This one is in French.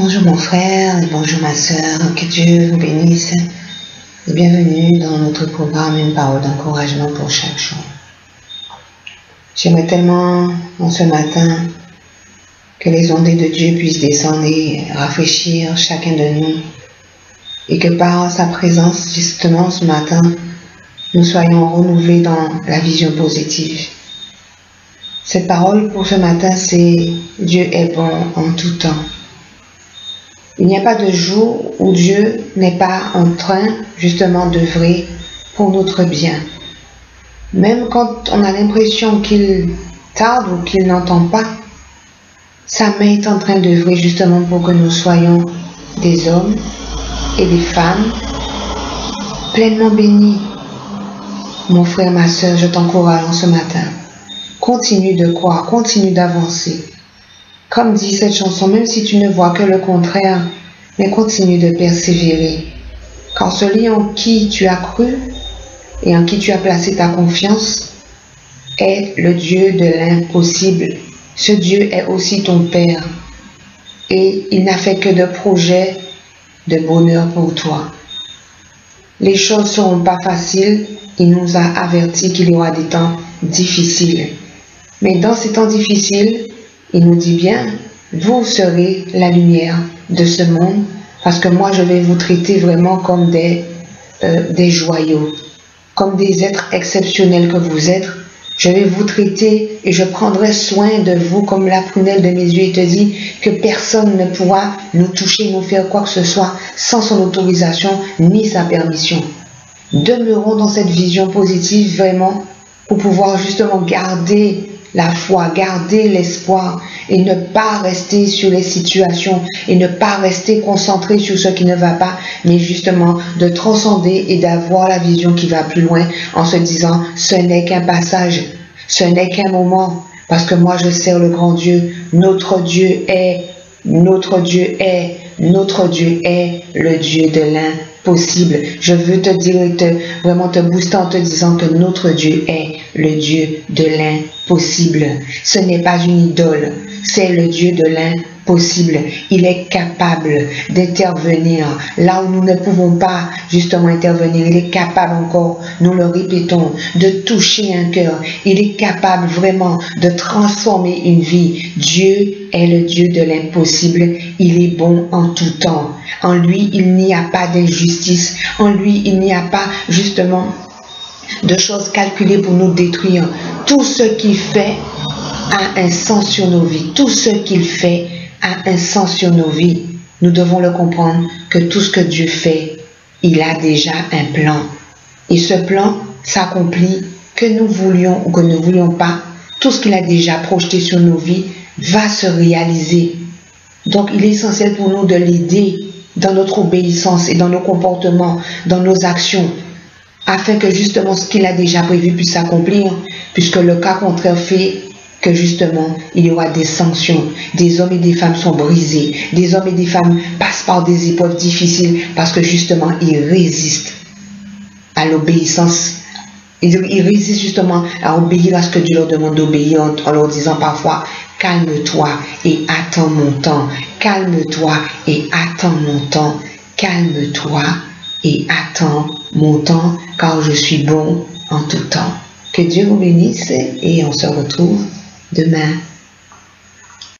Bonjour mon frère et bonjour ma sœur, que Dieu vous bénisse et bienvenue dans notre programme Une parole d'encouragement pour chaque jour. J'aimerais tellement en ce matin que les ondes de Dieu puissent descendre et rafraîchir chacun de nous et que par sa présence justement ce matin, nous soyons renouvelés dans la vision positive. Cette parole pour ce matin, c'est Dieu est bon en tout temps. Il n'y a pas de jour où Dieu n'est pas en train justement d'œuvrer pour notre bien. Même quand on a l'impression qu'il tarde ou qu'il n'entend pas, sa main est en train d'œuvrer justement pour que nous soyons des hommes et des femmes pleinement bénis. Mon frère, ma soeur, je t'encourage en ce matin. Continue de croire, continue d'avancer. Comme dit cette chanson, même si tu ne vois que le contraire, mais continue de persévérer. Car celui en qui tu as cru et en qui tu as placé ta confiance est le Dieu de l'impossible. Ce Dieu est aussi ton Père et il n'a fait que de projets de bonheur pour toi. Les choses ne seront pas faciles, il nous a averti qu'il y aura des temps difficiles. Mais dans ces temps difficiles, il nous dit bien, vous serez la lumière de ce monde parce que moi je vais vous traiter vraiment comme des joyaux, comme des êtres exceptionnels que vous êtes. Je vais vous traiter et je prendrai soin de vous comme la prunelle de mes yeux et te dit que personne ne pourra nous toucher, nous faire quoi que ce soit sans son autorisation ni sa permission. Demeurons dans cette vision positive vraiment pour pouvoir justement garder la foi, garder l'espoir et ne pas rester sur les situations et ne pas rester concentré sur ce qui ne va pas, mais justement de transcender et d'avoir la vision qui va plus loin en se disant ce n'est qu'un passage, ce n'est qu'un moment, parce que moi je sers le grand Dieu, notre Dieu est le Dieu de l'impossible. Je veux te dire et vraiment te booster en te disant que notre Dieu est le Dieu de l'impossible. Ce n'est pas une idole, c'est le Dieu de l'impossible. Il est capable d'intervenir là où nous ne pouvons pas justement intervenir. Il est capable encore, nous le répétons, de toucher un cœur. Il est capable vraiment de transformer une vie. Dieu est le Dieu de l'impossible. Il est bon en tout temps. En lui, il n'y a pas d'injustice. En lui, il n'y a pas justement de choses calculées pour nous détruire. Tout ce qu'il fait a un sens sur nos vies. Tout ce qu'il fait a un sens sur nos vies. Nous devons le comprendre que tout ce que Dieu fait, il a déjà un plan. Et ce plan s'accomplit que nous voulions ou que nous ne voulions pas. Tout ce qu'il a déjà projeté sur nos vies va se réaliser. Donc il est essentiel pour nous de l'aider dans notre obéissance et dans nos comportements, dans nos actions, afin que justement ce qu'il a déjà prévu puisse s'accomplir, puisque le cas contraire fait que justement il y aura des sanctions. Des hommes et des femmes sont brisés, des hommes et des femmes passent par des épreuves difficiles parce que justement ils résistent à l'obéissance. Ils résistent justement à obéir à ce que Dieu leur demande d'obéir en leur disant parfois calme-toi et attends mon temps, calme-toi et attends mon temps, calme-toi et attends mon temps car je suis bon en tout temps. Que Dieu vous bénisse et on se retrouve demain.